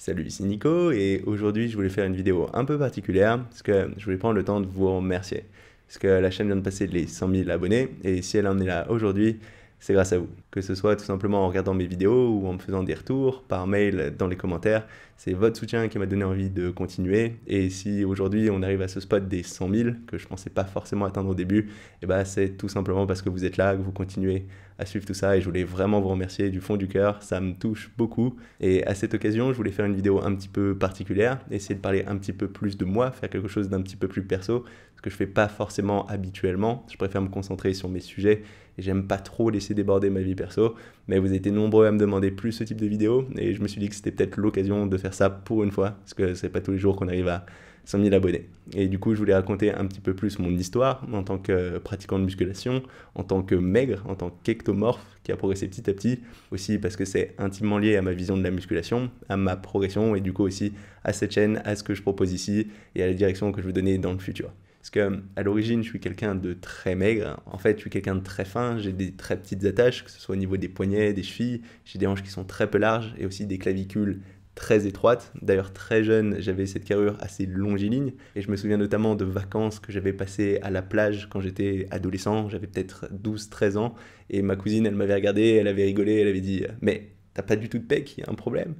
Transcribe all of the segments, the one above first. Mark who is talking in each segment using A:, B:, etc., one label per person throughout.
A: Salut, c'est Nico et aujourd'hui je voulais faire une vidéo un peu particulière parce que je voulais prendre le temps de vous remercier. Parce que la chaîne vient de passer les 100 000 abonnés et si elle en est là aujourd'hui, c'est grâce à vous. Que ce soit tout simplement en regardant mes vidéos ou en me faisant des retours par mail dans les commentaires, c'est votre soutien qui m'a donné envie de continuer. Et si aujourd'hui on arrive à ce spot des 100 000 que je pensais pas forcément atteindre au début, et bah c'est tout simplement parce que vous êtes là, que vous continuez à suivre tout ça et je voulais vraiment vous remercier du fond du cœur, ça me touche beaucoup. Et à cette occasion, je voulais faire une vidéo un petit peu particulière, essayer de parler un petit peu plus de moi, faire quelque chose d'un petit peu plus perso, ce que je fais pas forcément habituellement. Je préfère me concentrer sur mes sujets et j'aime pas trop laisser déborder ma vie perso. Mais vous étiez nombreux à me demander plus ce type de vidéo et je me suis dit que c'était peut-être l'occasion de faire ça pour une fois, parce que c'est pas tous les jours qu'on arrive à 100 000 abonnés. Et du coup, je voulais raconter un petit peu plus mon histoire en tant que pratiquant de musculation, en tant que maigre, en tant qu'ectomorphe qui a progressé petit à petit, aussi parce que c'est intimement lié à ma vision de la musculation, à ma progression et du coup aussi à cette chaîne, à ce que je propose ici et à la direction que je veux donner dans le futur. Parce que à l'origine, je suis quelqu'un de très maigre. En fait, je suis quelqu'un de très fin. J'ai des très petites attaches, que ce soit au niveau des poignets, des chevilles. J'ai des hanches qui sont très peu larges et aussi des clavicules très étroite. D'ailleurs, très jeune, j'avais cette carrure assez longiligne. Et je me souviens notamment de vacances que j'avais passées à la plage quand j'étais adolescent. J'avais peut-être 12-13 ans. Et ma cousine, elle m'avait regardé, elle avait rigolé, elle avait dit «Mais t'as pas du tout de pec, il y a un problème».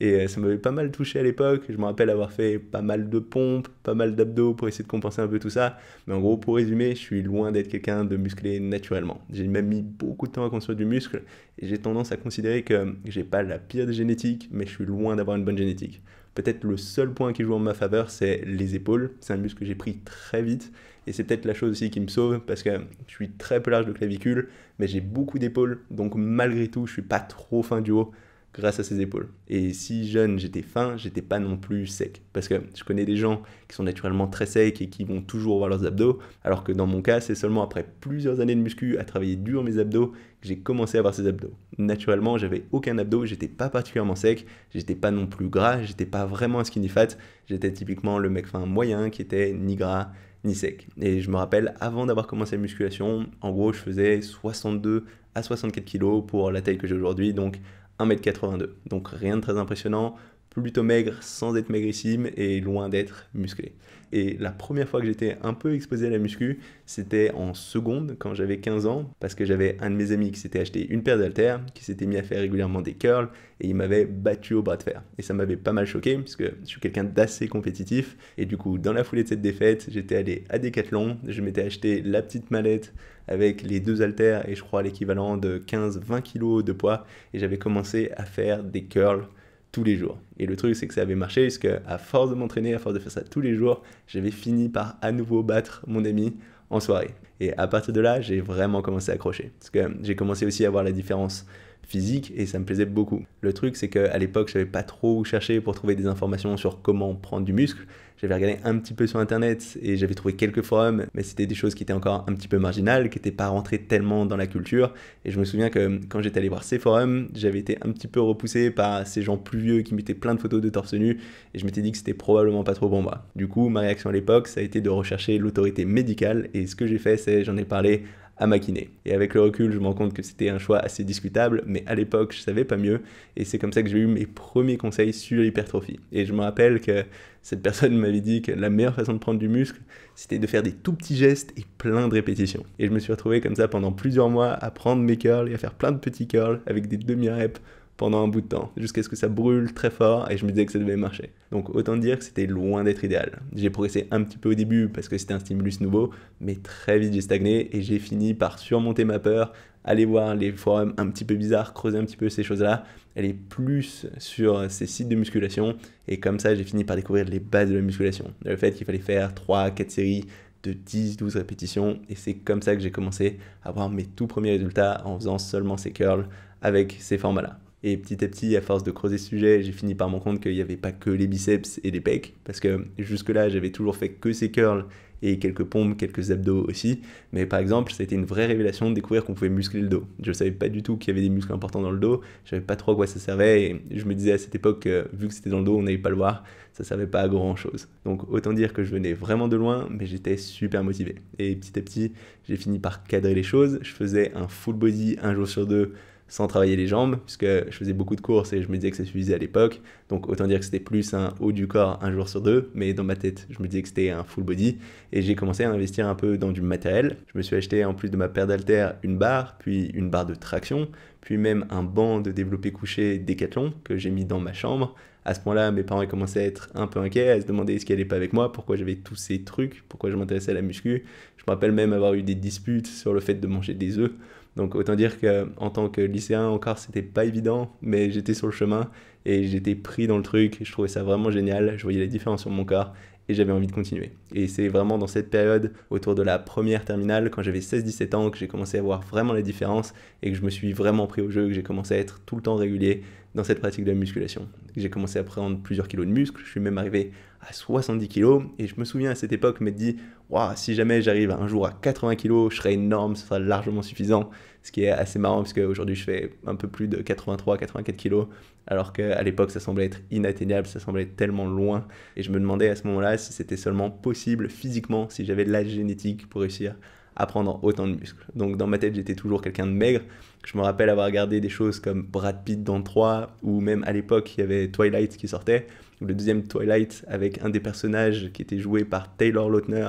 A: Et ça m'avait pas mal touché à l'époque. Je me rappelle avoir fait pas mal de pompes, pas mal d'abdos pour essayer de compenser un peu tout ça. Mais en gros, pour résumer, je suis loin d'être quelqu'un de musclé naturellement. J'ai même mis beaucoup de temps à construire du muscle et j'ai tendance à considérer que j'ai pas la pire des génétiques, mais je suis loin d'avoir une bonne génétique. Peut-être le seul point qui joue en ma faveur, c'est les épaules. C'est un muscle que j'ai pris très vite et c'est peut-être la chose aussi qui me sauve parce que je suis très peu large de clavicule, mais j'ai beaucoup d'épaules. Donc malgré tout, je suis pas trop fin du haut grâce à ses épaules. Et si jeune j'étais fin, j'étais pas non plus sec. Parce que je connais des gens qui sont naturellement très secs et qui vont toujours voir leurs abdos, alors que dans mon cas, c'est seulement après plusieurs années de muscu à travailler dur mes abdos que j'ai commencé à avoir ces abdos. Naturellement, j'avais aucun abdos, j'étais pas particulièrement sec, j'étais pas non plus gras, j'étais pas vraiment un skinny fat, j'étais typiquement le mec fin moyen qui était ni gras ni sec. Et je me rappelle, avant d'avoir commencé la musculation, en gros, je faisais 62 à 64 kg pour la taille que j'ai aujourd'hui, donc 1,82 m. Donc rien de très impressionnant, plutôt maigre sans être maigrissime et loin d'être musclé. Et la première fois que j'étais un peu exposé à la muscu, c'était en seconde quand j'avais 15 ans, parce que j'avais un de mes amis qui s'était acheté une paire d'haltères, qui s'était mis à faire régulièrement des curls, et il m'avait battu au bras de fer. Et ça m'avait pas mal choqué, puisque je suis quelqu'un d'assez compétitif, et du coup, dans la foulée de cette défaite, j'étais allé à Decathlon, je m'étais acheté la petite mallette avec les deux haltères, et je crois l'équivalent de 15-20 kg de poids, et j'avais commencé à faire des curls tous les jours. Et le truc, c'est que ça avait marché, parce qu'à force de m'entraîner, à force de faire ça tous les jours, j'avais fini par à nouveau battre mon ami en soirée. Et à partir de là, j'ai vraiment commencé à accrocher. Parce que j'ai commencé aussi à voir la différence physique et ça me plaisait beaucoup. Le truc, c'est qu'à l'époque, je savais pas trop où chercher pour trouver des informations sur comment prendre du muscle. J'avais regardé un petit peu sur internet et j'avais trouvé quelques forums, mais c'était des choses qui étaient encore un petit peu marginales, qui n'étaient pas rentrées tellement dans la culture. Et je me souviens que quand j'étais allé voir ces forums, j'avais été un petit peu repoussé par ces gens plus vieux qui mettaient plein de photos de torse nu et je m'étais dit que c'était probablement pas trop pour moi. Du coup, ma réaction à l'époque, ça a été de rechercher l'autorité médicale et ce que j'ai fait, c'est j'en ai parlé à ma kiné. Et avec le recul, je me rends compte que c'était un choix assez discutable, mais à l'époque, je savais pas mieux. Et c'est comme ça que j'ai eu mes premiers conseils sur l'hypertrophie. Et je me rappelle que cette personne m'avait dit que la meilleure façon de prendre du muscle, c'était de faire des tout petits gestes et plein de répétitions. Et je me suis retrouvé comme ça pendant plusieurs mois à prendre mes curls et à faire plein de petits curls avec des demi-reps pendant un bout de temps, jusqu'à ce que ça brûle très fort et je me disais que ça devait marcher. Donc autant dire que c'était loin d'être idéal. J'ai progressé un petit peu au début parce que c'était un stimulus nouveau, mais très vite j'ai stagné et j'ai fini par surmonter ma peur, aller voir les forums un petit peu bizarres, creuser un petit peu ces choses-là, aller plus sur ces sites de musculation et comme ça j'ai fini par découvrir les bases de la musculation. Le fait qu'il fallait faire 3-4 séries de 10-12 répétitions et c'est comme ça que j'ai commencé à avoir mes tout premiers résultats en faisant seulement ces curls avec ces formats-là. Et petit à petit, à force de creuser ce sujet, j'ai fini par me rendre compte qu'il n'y avait pas que les biceps et les pecs, parce que jusque-là, j'avais toujours fait que ces curls et quelques pompes, quelques abdos aussi. Mais par exemple, ça a été une vraie révélation de découvrir qu'on pouvait muscler le dos. Je ne savais pas du tout qu'il y avait des muscles importants dans le dos, je savais pas trop à quoi ça servait, et je me disais à cette époque que vu que c'était dans le dos, on n'allait pas le voir, ça servait pas à grand-chose. Donc autant dire que je venais vraiment de loin, mais j'étais super motivé. Et petit à petit, j'ai fini par cadrer les choses. Je faisais un full body un jour sur deux, sans travailler les jambes, puisque je faisais beaucoup de courses et je me disais que ça suffisait à l'époque. Donc autant dire que c'était plus un haut du corps un jour sur deux, mais dans ma tête, je me disais que c'était un full body. Et j'ai commencé à investir un peu dans du matériel. Je me suis acheté en plus de ma paire d'haltères une barre, puis une barre de traction, puis même un banc de développé couché Décathlon que j'ai mis dans ma chambre. À ce point-là, mes parents commençaient à être un peu inquiets, à se demander ce qui allait pas avec moi, pourquoi j'avais tous ces trucs, pourquoi je m'intéressais à la muscu. Je me rappelle même avoir eu des disputes sur le fait de manger des œufs. Donc autant dire qu'en tant que lycéen encore, c'était pas évident, mais j'étais sur le chemin et j'étais pris dans le truc. Je trouvais ça vraiment génial, je voyais les différences sur mon corps et j'avais envie de continuer. Et c'est vraiment dans cette période, autour de la première terminale, quand j'avais 16-17 ans, que j'ai commencé à voir vraiment la différence et que je me suis vraiment pris au jeu, que j'ai commencé à être tout le temps régulier dans cette pratique de la musculation. J'ai commencé à prendre plusieurs kilos de muscles, je suis même arrivé à 70 kilos et je me souviens à cette époque m'être dit wow, si jamais j'arrive un jour à 80 kilos, je serai énorme, ce sera largement suffisant. Ce qui est assez marrant parce qu'aujourd'hui je fais un peu plus de 83-84 kilos alors qu'à l'époque ça semblait être inatteignable, ça semblait être tellement loin et je me demandais à ce moment-là si c'était seulement possible physiquement, si j'avais la génétique pour réussir à prendre autant de muscles. Donc dans ma tête j'étais toujours quelqu'un de maigre. Je me rappelle avoir regardé des choses comme Brad Pitt dans 3 ou même à l'époque il y avait Twilight qui sortait, le deuxième Twilight avec un des personnages qui était joué par Taylor Lautner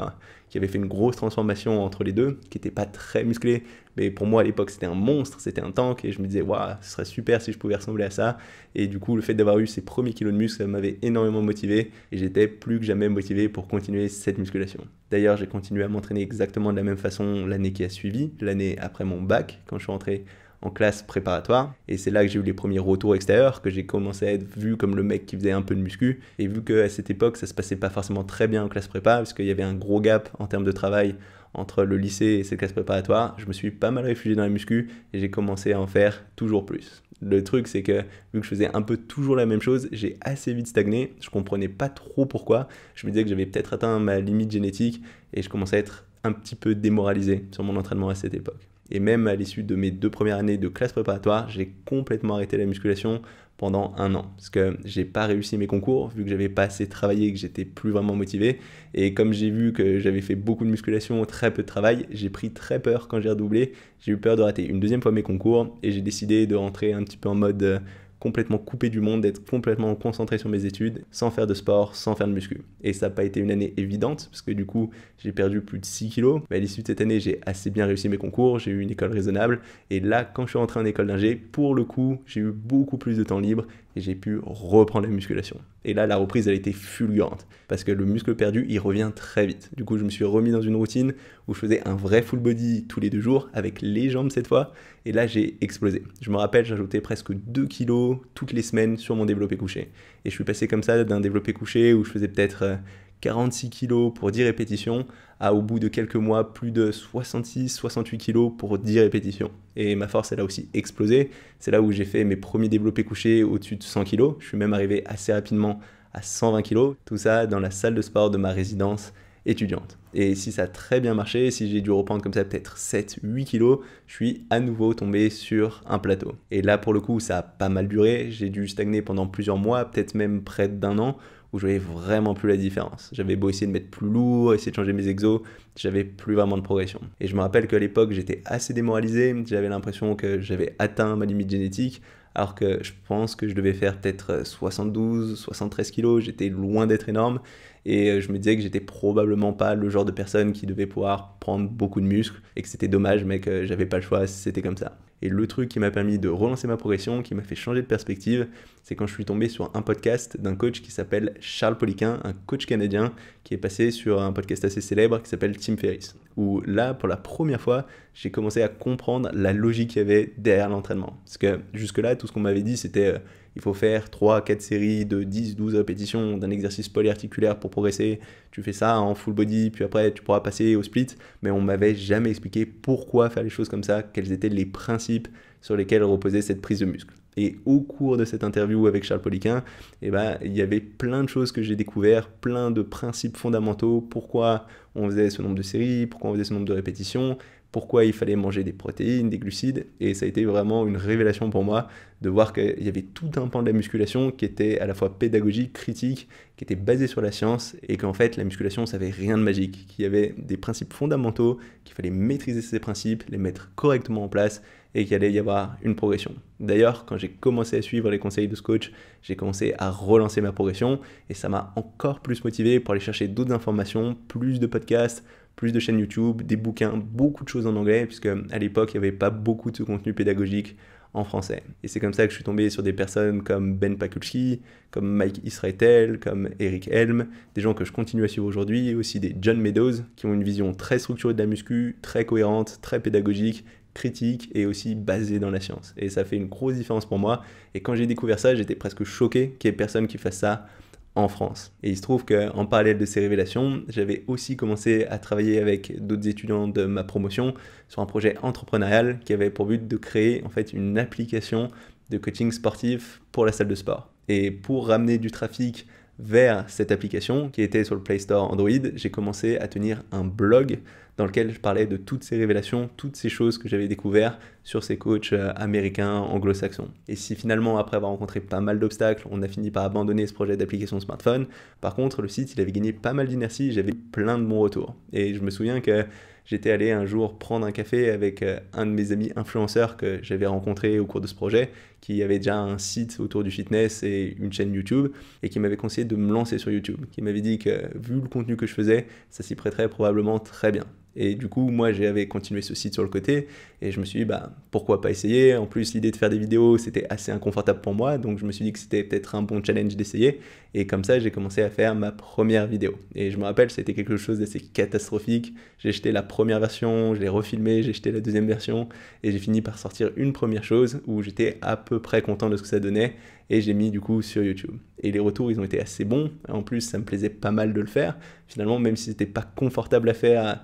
A: qui avait fait une grosse transformation entre les deux, qui n'était pas très musclé, mais pour moi à l'époque c'était un monstre, c'était un tank et je me disais waouh, ce serait super si je pouvais ressembler à ça. Et du coup le fait d'avoir eu ces premiers kilos de muscle, ça m'avait énormément motivé et j'étais plus que jamais motivé pour continuer cette musculation. D'ailleurs j'ai continué à m'entraîner exactement de la même façon l'année qui a suivi, l'année après mon bac, quand je suis rentré en classe préparatoire et c'est là que j'ai eu les premiers retours extérieurs, que j'ai commencé à être vu comme le mec qui faisait un peu de muscu et vu qu'à cette époque ça se passait pas forcément très bien en classe prépa parce qu'il y avait un gros gap en termes de travail entre le lycée et cette classe préparatoire, je me suis pas mal réfugié dans la muscu et j'ai commencé à en faire toujours plus. Le truc c'est que vu que je faisais un peu toujours la même chose, j'ai assez vite stagné, je comprenais pas trop pourquoi, je me disais que j'avais peut-être atteint ma limite génétique et je commençais à être un petit peu démoralisé sur mon entraînement à cette époque. Et même à l'issue de mes 2 premières années de classe préparatoire, j'ai complètement arrêté la musculation pendant 1 an. Parce que j'ai pas réussi mes concours, vu que j'avais pas assez travaillé et que j'étais plus vraiment motivé. Et comme j'ai vu que j'avais fait beaucoup de musculation, très peu de travail, j'ai pris très peur quand j'ai redoublé. J'ai eu peur de rater une deuxième fois mes concours et j'ai décidé de rentrer un petit peu en mode complètement coupé du monde, d'être complètement concentré sur mes études, sans faire de sport, sans faire de muscu. Et ça n'a pas été une année évidente, parce que du coup, j'ai perdu plus de 6 kilos. Mais à l'issue de cette année, j'ai assez bien réussi mes concours, j'ai eu une école raisonnable. Et là, quand je suis rentré en école d'ingé, pour le coup, j'ai eu beaucoup plus de temps libre et j'ai pu reprendre la musculation. Et là, la reprise, elle a été fulgurante, parce que le muscle perdu, il revient très vite. Du coup, je me suis remis dans une routine où je faisais un vrai full body tous les 2 jours, avec les jambes cette fois, et là, j'ai explosé. Je me rappelle, j'ajoutais presque 2 kilos toutes les semaines sur mon développé couché. Et je suis passé comme ça d'un développé couché où je faisais peut-être 46 kilos pour 10 répétitions, à au bout de quelques mois, plus de 66-68 kilos pour 10 répétitions. Et ma force, elle a aussi explosé. C'est là où j'ai fait mes premiers développés couchés au-dessus de 100 kilos. Je suis même arrivé assez rapidement à 120 kilos. Tout ça dans la salle de sport de ma résidence étudiante. Et si ça a très bien marché, si j'ai dû reprendre comme ça peut-être 7-8 kilos, je suis à nouveau tombé sur un plateau. Et là, pour le coup, ça a pas mal duré. J'ai dû stagner pendant plusieurs mois, peut-être même près d'1 an, où je voyais vraiment plus la différence. J'avais beau essayer de mettre plus lourd, essayer de changer mes exos, j'avais plus vraiment de progression. Et je me rappelle qu'à l'époque, j'étais assez démoralisé, j'avais l'impression que j'avais atteint ma limite génétique, alors que je pense que je devais faire peut-être 72-73 kilos, j'étais loin d'être énorme, et je me disais que j'étais probablement pas le genre de personne qui devait pouvoir prendre beaucoup de muscles, et que c'était dommage, mais que j'avais pas le choix, c'était comme ça. Et le truc qui m'a permis de relancer ma progression, qui m'a fait changer de perspective, c'est quand je suis tombé sur un podcast d'un coach qui s'appelle Charles Poliquin, un coach canadien qui est passé sur un podcast assez célèbre qui s'appelle Tim Ferriss. Où là, pour la première fois, j'ai commencé à comprendre la logique qu'il y avait derrière l'entraînement. Parce que jusque-là, tout ce qu'on m'avait dit, c'était il faut faire 3-4 séries de 10-12 répétitions d'un exercice polyarticulaire pour progresser. Tu fais ça en full body, puis après tu pourras passer au split. Mais on m'avait jamais expliqué pourquoi faire les choses comme ça, quels étaient les principes sur lesquels reposait cette prise de muscle. Et au cours de cette interview avec Charles Poliquin, il y avait plein de choses que j'ai découvert, plein de principes fondamentaux, pourquoi on faisait ce nombre de séries, pourquoi on faisait ce nombre de répétitions, pourquoi il fallait manger des protéines, des glucides, et ça a été vraiment une révélation pour moi de voir qu'il y avait tout un pan de la musculation qui était à la fois pédagogique, critique, qui était basé sur la science, et qu'en fait la musculation ça n'avait rien de magique, qu'il y avait des principes fondamentaux, qu'il fallait maîtriser ces principes, les mettre correctement en place, et qu'il allait y avoir une progression. D'ailleurs, quand j'ai commencé à suivre les conseils de ce coach, j'ai commencé à relancer ma progression et ça m'a encore plus motivé pour aller chercher d'autres informations, plus de podcasts, plus de chaînes YouTube, des bouquins, beaucoup de choses en anglais, puisque à l'époque, il n'y avait pas beaucoup de ce contenu pédagogique en français. Et c'est comme ça que je suis tombé sur des personnes comme Ben Pakulski, comme Mike Israetel, comme Eric Helm, des gens que je continue à suivre aujourd'hui, et aussi des John Meadows, qui ont une vision très structurée de la muscu, très cohérente, très pédagogique, critique et aussi basée dans la science. Et ça fait une grosse différence pour moi. Et quand j'ai découvert ça, j'étais presque choqué qu'il y ait personne qui fasse ça en France. Et il se trouve qu'en parallèle de ces révélations, j'avais aussi commencé à travailler avec d'autres étudiants de ma promotion sur un projet entrepreneurial qui avait pour but de créer en fait une application de coaching sportif pour la salle de sport. Et pour ramener du trafic vers cette application qui était sur le Play Store Android, j'ai commencé à tenir un blog dans lequel je parlais de toutes ces révélations, toutes ces choses que j'avais découvertes sur ces coachs américains, anglo-saxons. Et si finalement, après avoir rencontré pas mal d'obstacles, on a fini par abandonner ce projet d'application smartphone, par contre, le site, il avait gagné pas mal d'inertie, j'avais plein de bons retours. Et je me souviens que j'étais allé un jour prendre un café avec un de mes amis influenceurs que j'avais rencontré au cours de ce projet, qui avait déjà un site autour du fitness et une chaîne YouTube, et qui m'avait conseillé de me lancer sur YouTube, qui m'avait dit que vu le contenu que je faisais, ça s'y prêterait probablement très bien. Et du coup, moi, j'avais continué ce site sur le côté et je me suis dit, pourquoi pas essayer? En plus, l'idée de faire des vidéos, c'était assez inconfortable pour moi, donc je me suis dit que c'était peut-être un bon challenge d'essayer. Et comme ça, j'ai commencé à faire ma première vidéo. Et je me rappelle, c'était quelque chose d'assez catastrophique. J'ai jeté la première version, je l'ai refilmé, j'ai jeté la deuxième version et j'ai fini par sortir une première chose où j'étais à peu près content de ce que ça donnait et j'ai mis du coup sur YouTube. Et les retours, ils ont été assez bons. En plus, ça me plaisait pas mal de le faire. Finalement, même si c'était pas confortable à faire,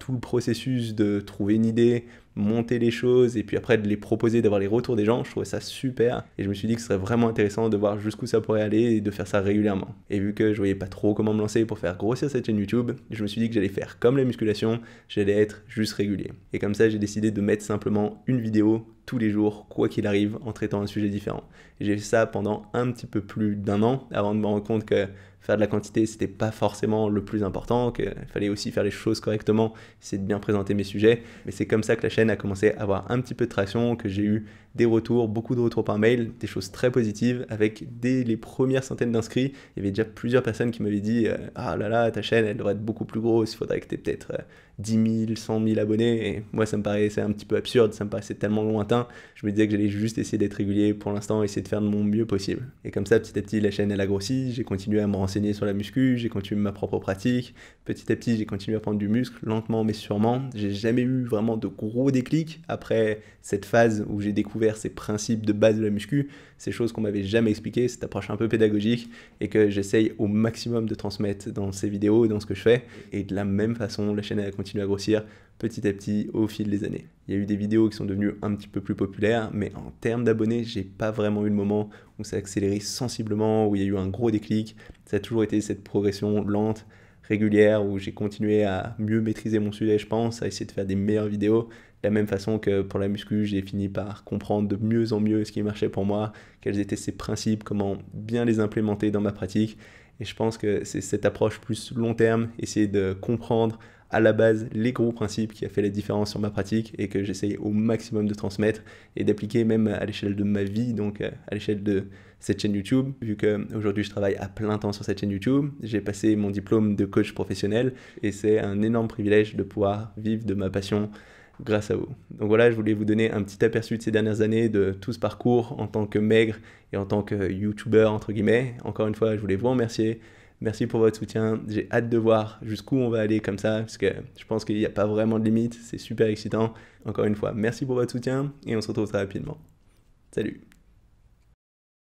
A: tout le processus de trouver une idée, monter les choses et puis après de les proposer, d'avoir les retours des gens, je trouvais ça super. Et je me suis dit que ce serait vraiment intéressant de voir jusqu'où ça pourrait aller et de faire ça régulièrement. Et vu que je voyais pas trop comment me lancer pour faire grossir cette chaîne YouTube, je me suis dit que j'allais faire comme la musculation, j'allais être juste régulier. Et comme ça, j'ai décidé de mettre simplement une vidéo tous les jours, quoi qu'il arrive, en traitant un sujet différent. Et j'ai fait ça pendant un petit peu plus d'un an avant de me rendre compte que faire de la quantité, c'était pas forcément le plus important, qu'il fallait aussi faire les choses correctement, essayer de bien présenter mes sujets. Mais c'est comme ça que la chaîne a commencé à avoir un petit peu de traction, que j'ai eu des retours, beaucoup de retours par mail, des choses très positives, avec dès les premières centaines d'inscrits, il y avait déjà plusieurs personnes qui m'avaient dit « Ah là là, ta chaîne, elle devrait être beaucoup plus grosse, il faudrait que tu aies peut-être 10 000, 100 000 abonnés. » Et moi, ça me paraissait un petit peu absurde, ça me paraissait tellement lointain. Je me disais que j'allais juste essayer d'être régulier pour l'instant, essayer de faire de mon mieux possible. Et comme ça, petit à petit, la chaîne, elle a grossi, j'ai continué à me renseigner sur la muscu, j'ai continué ma propre pratique. Petit à petit, j'ai continué à prendre du muscle, lentement mais sûrement. J'ai jamais eu vraiment de gros déclics après cette phase où j'ai découvert ces principes de base de la muscu, ces choses qu'on m'avait jamais expliquées, cette approche un peu pédagogique et que j'essaye au maximum de transmettre dans ces vidéos, dans ce que je fais. Et de la même façon, la chaîne a continué à grossir petit à petit au fil des années. Il y a eu des vidéos qui sont devenues un petit peu plus populaires, mais en termes d'abonnés, j'ai pas vraiment eu le moment où ça a accéléré sensiblement, où il y a eu un gros déclic. Ça a toujours été cette progression lente, régulière, où j'ai continué à mieux maîtriser mon sujet, je pense, à essayer de faire des meilleures vidéos. De la même façon que pour la muscu, j'ai fini par comprendre de mieux en mieux ce qui marchait pour moi, quels étaient ces principes, comment bien les implémenter dans ma pratique. Et je pense que c'est cette approche plus long terme, essayer de comprendre à la base les gros principes qui a fait la différence sur ma pratique et que j'essaye au maximum de transmettre et d'appliquer même à l'échelle de ma vie, donc à l'échelle de cette chaîne YouTube. Vu qu'aujourd'hui je travaille à plein temps sur cette chaîne YouTube, j'ai passé mon diplôme de coach professionnel et c'est un énorme privilège de pouvoir vivre de ma passion grâce à vous. Donc voilà, je voulais vous donner un petit aperçu de ces dernières années, de tout ce parcours en tant que maigre et en tant que YouTuber entre guillemets. Encore une fois, je voulais vous remercier. Merci pour votre soutien. J'ai hâte de voir jusqu'où on va aller comme ça, parce que je pense qu'il n'y a pas vraiment de limite. C'est super excitant. Encore une fois, merci pour votre soutien et on se retrouve très rapidement. Salut!